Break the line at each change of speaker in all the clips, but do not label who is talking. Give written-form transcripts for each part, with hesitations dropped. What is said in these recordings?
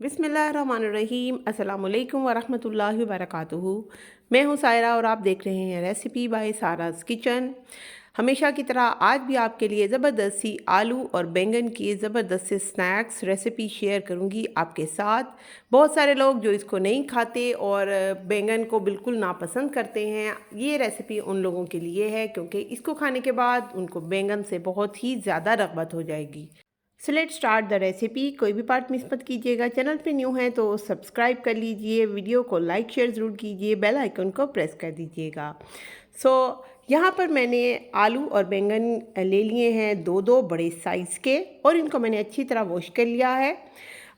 बिस्मिल्लाहिर्रहमानिर्रहीम अस्सलामुअलैकुम वरहमतुल्लाहि वबरकातुहू। मैं हूँ सायरा और आप देख रहे हैं रेसिपी बाय साराज़ किचन। हमेशा की तरह आज भी आपके लिए ज़बरदस्त सी आलू और बैंगन की ज़बरदस्त से स्नैक्स रेसिपी शेयर करूँगी आपके साथ। बहुत सारे लोग जो इसको नहीं खाते और बैंगन को बिल्कुल नापसंद करते हैं, ये रेसिपी उन लोगों के लिए है क्योंकि इसको खाने के बाद उनको बैंगन से बहुत ही ज़्यादा रग़बत हो जाएगी। So let start the recipe. कोई भी पार्ट मिस मत कीजिएगा। चैनल पे न्यू है तो सब्सक्राइब कर लीजिए, वीडियो को लाइक शेयर ज़रूर कीजिए, बेल आइकन को प्रेस कर दीजिएगा। सो यहाँ पर मैंने आलू और बैंगन ले लिए हैं दो दो बड़े साइज़ के और इनको मैंने अच्छी तरह वॉश कर लिया है।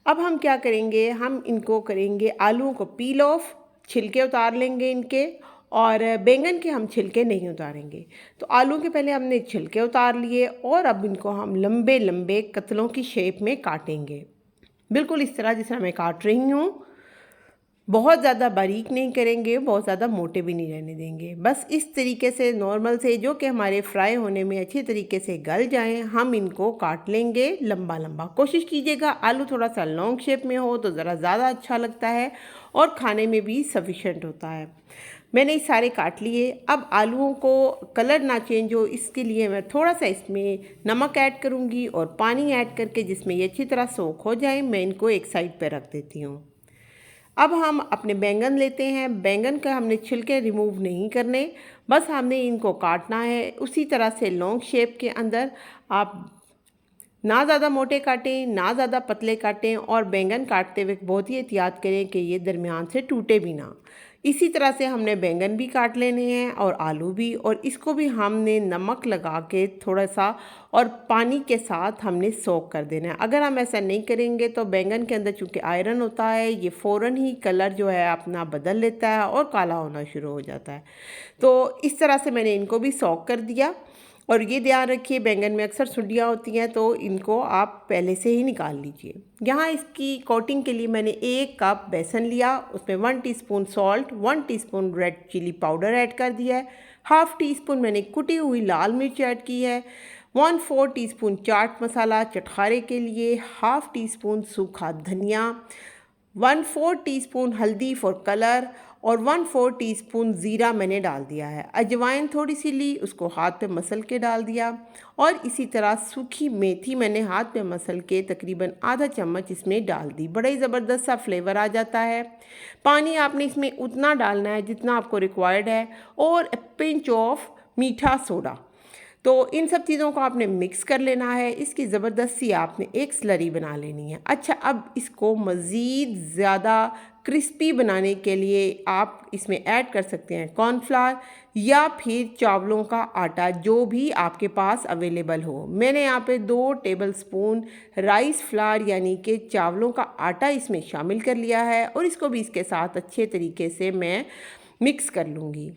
अब हम क्या करेंगे, हम इनको करेंगे आलूओं को पील ऑफ, छिलके उतार लेंगे इनके, और बैंगन के हम छिलके नहीं उतारेंगे। तो आलू के पहले हमने छिलके उतार लिए और अब इनको हम लंबे लंबे कतलों की शेप में काटेंगे, बिल्कुल इस तरह जिस तरह मैं काट रही हूँ। बहुत ज़्यादा बारीक नहीं करेंगे, बहुत ज़्यादा मोटे भी नहीं रहने देंगे, बस इस तरीके से नॉर्मल से जो कि हमारे फ्राई होने में अच्छी तरीके से गल जाएं, हम इनको काट लेंगे लंबा लंबा। कोशिश कीजिएगा आलू थोड़ा सा लॉन्ग शेप में हो तो ज़रा ज़्यादा अच्छा लगता है और खाने में भी सफिशेंट होता है। मैंने ये सारे काट लिए। अब आलूओं को कलर ना चेंज हो इसके लिए मैं थोड़ा सा इसमें नमक ऐड करूँगी और पानी ऐड करके जिसमें ये अच्छी तरह सोख हो जाए, मैं इनको एक साइड पर रख देती हूँ। अब हम अपने बैंगन लेते हैं। बैंगन का हमने छिलके रिमूव नहीं करने, बस हमने इनको काटना है उसी तरह से लॉन्ग शेप के अंदर। आप ना ज़्यादा मोटे काटें ना ज़्यादा पतले काटें और बैंगन काटते हुए बहुत ही एहतियात करें कि ये दरमियान से टूटे भी ना। इसी तरह से हमने बैंगन भी काट लेने हैं और आलू भी, और इसको भी हमने नमक लगा के थोड़ा सा और पानी के साथ हमने सोक कर देना है। अगर हम ऐसा नहीं करेंगे तो बैंगन के अंदर चूँकि आयरन होता है, ये फ़ौरन ही कलर जो है अपना बदल लेता है और काला होना शुरू हो जाता है। तो इस तरह से मैंने इनको भी सोक कर दिया। और ये ध्यान रखिए बैंगन में अक्सर सुंडियाँ होती हैं तो इनको आप पहले से ही निकाल लीजिए। यहाँ इसकी कोटिंग के लिए मैंने 1 कप बेसन लिया, उसमें 1 teaspoon salt, 1 teaspoon red chilli powder add कर दिया है, हाफ़ टी स्पून मैंने कुटी हुई लाल मिर्च ऐड की है, 1/4 टीस्पून चाट मसाला चटखारे के लिए, हाफ़ टी स्पून सूखा धनिया, 1/4 टीस्पून हल्दी फॉर कलर और 1/4 टीस्पून ज़ीरा मैंने डाल दिया है। अजवाइन थोड़ी सी ली, उसको हाथ पे मसल के डाल दिया, और इसी तरह सूखी मेथी मैंने हाथ पे मसल के तकरीबन आधा चम्मच इसमें डाल दी। बड़ा ही ज़बरदस्त सा फ्लेवर आ जाता है। पानी आपने इसमें उतना डालना है जितना आपको रिक्वायर्ड है, और पिंच ऑफ मीठा सोडा। तो इन सब चीज़ों को आपने मिक्स कर लेना है। इसकी ज़बरदस्त सी आपने एक स्लरी बना लेनी है। अच्छा, अब इसको मज़ीद ज़्यादा क्रिस्पी बनाने के लिए आप इसमें ऐड कर सकते हैं कॉर्नफ्लावर या फिर चावलों का आटा, जो भी आपके पास अवेलेबल हो। मैंने यहाँ पे 2 टेबलस्पून राइस फ्लावर यानी कि चावलों का आटा इसमें शामिल कर लिया है और इसको भी इसके साथ अच्छे तरीके से मैं मिक्स कर लूँगी।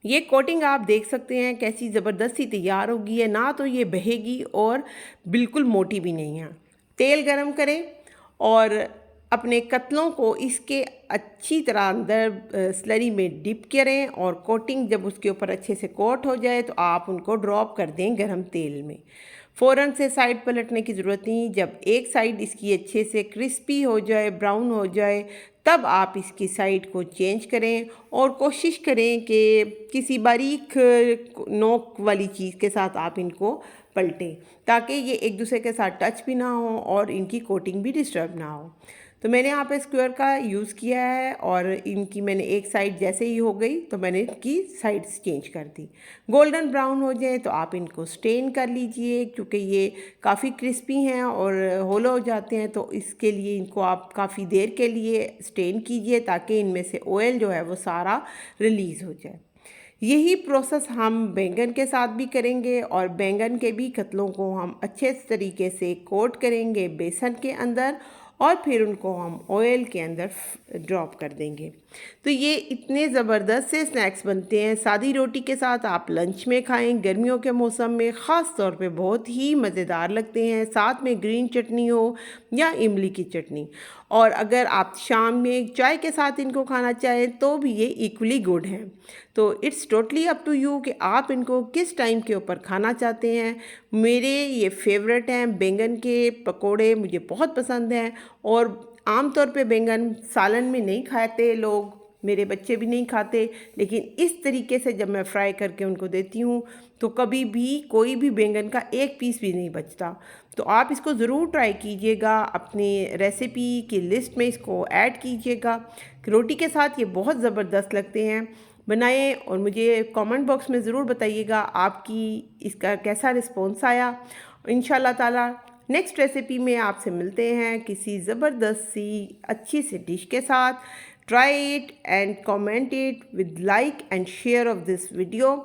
ये कोटिंग आप देख सकते हैं कैसी ज़बरदस्ती तैयार होगी है ना, तो ये बहेगी और बिल्कुल मोटी भी नहीं है। तेल गरम करें और अपने कतलों को इसके अच्छी तरह अंदर स्लरी में डिप करें, और कोटिंग जब उसके ऊपर अच्छे से कोट हो जाए तो आप उनको ड्रॉप कर दें गरम तेल में। फ़ौरन से साइड पलटने की ज़रूरत नहीं। जब एक साइड इसकी अच्छे से क्रिस्पी हो जाए, ब्राउन हो जाए, तब आप इसकी साइड को चेंज करें और कोशिश करें कि किसी बारीक नोक वाली चीज़ के साथ आप इनको पलटें, ताकि ये एक दूसरे के साथ टच भी ना हो और इनकी कोटिंग भी डिस्टर्ब ना हो। तो मैंने यहाँ पे स्क्वायर का यूज़ किया है और इनकी मैंने एक साइड जैसे ही हो गई तो मैंने इनकी साइड्स चेंज कर दी। गोल्डन ब्राउन हो जाए तो आप इनको स्टेन कर लीजिए, क्योंकि ये काफ़ी क्रिस्पी हैं और होलो हो जाते हैं, तो इसके लिए इनको आप काफ़ी देर के लिए स्टेन कीजिए ताकि इनमें से ऑयल जो है वो सारा रिलीज़ हो जाए। यही प्रोसेस हम बैंगन के साथ भी करेंगे और बैंगन के भी कतलों को हम अच्छे तरीके से कोट करेंगे बेसन के अंदर और फिर उनको हम ऑयल के अंदर ड्रॉप कर देंगे। तो ये इतने ज़बरदस्त से स्नैक्स बनते हैं। सादी रोटी के साथ आप लंच में खाएं, गर्मियों के मौसम में ख़ास तौर पे बहुत ही मज़ेदार लगते हैं। साथ में ग्रीन चटनी हो या इमली की चटनी, और अगर आप शाम में चाय के साथ इनको खाना चाहें तो भी ये इक्वली गुड हैं। तो it's totally up to you कि आप इनको किस टाइम के ऊपर खाना चाहते हैं। मेरे ये फेवरेट हैं। बैंगन के पकोड़े मुझे बहुत पसंद हैं और आमतौर पे बैंगन सालन में नहीं खाते लोग, मेरे बच्चे भी नहीं खाते, लेकिन इस तरीके से जब मैं फ्राई करके उनको देती हूँ तो कभी भी कोई भी बैंगन का एक पीस भी नहीं बचता। तो आप इसको ज़रूर ट्राई कीजिएगा, अपनी रेसिपी की लिस्ट में इसको ऐड कीजिएगा। रोटी के साथ ये बहुत ज़बरदस्त लगते हैं। बनाएं और मुझे कमेंट बॉक्स में ज़रूर बताइएगा आपकी इसका कैसा रिस्पॉन्स आया। इंशाल्लाह ताला नेक्स्ट रेसिपी में आपसे मिलते हैं किसी ज़बरदस्त सी अच्छी सी डिश के साथ। Try it and comment it with like and share of this video.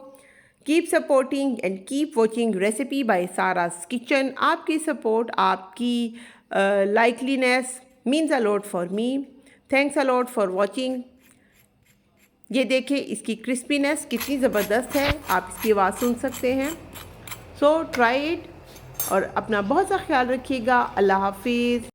Keep supporting and keep watching recipe by Sara's kitchen. आपकी सपोर्ट, आपकी likeliness means a lot for me. Thanks a lot for watching. ये देखिए इसकी crispiness कितनी ज़बरदस्त है, आप इसकी आवाज़ सुन सकते हैं। सो ट्राई इट और अपना बहुत सा ख्याल रखिएगा। अल्लाह हाफिज़।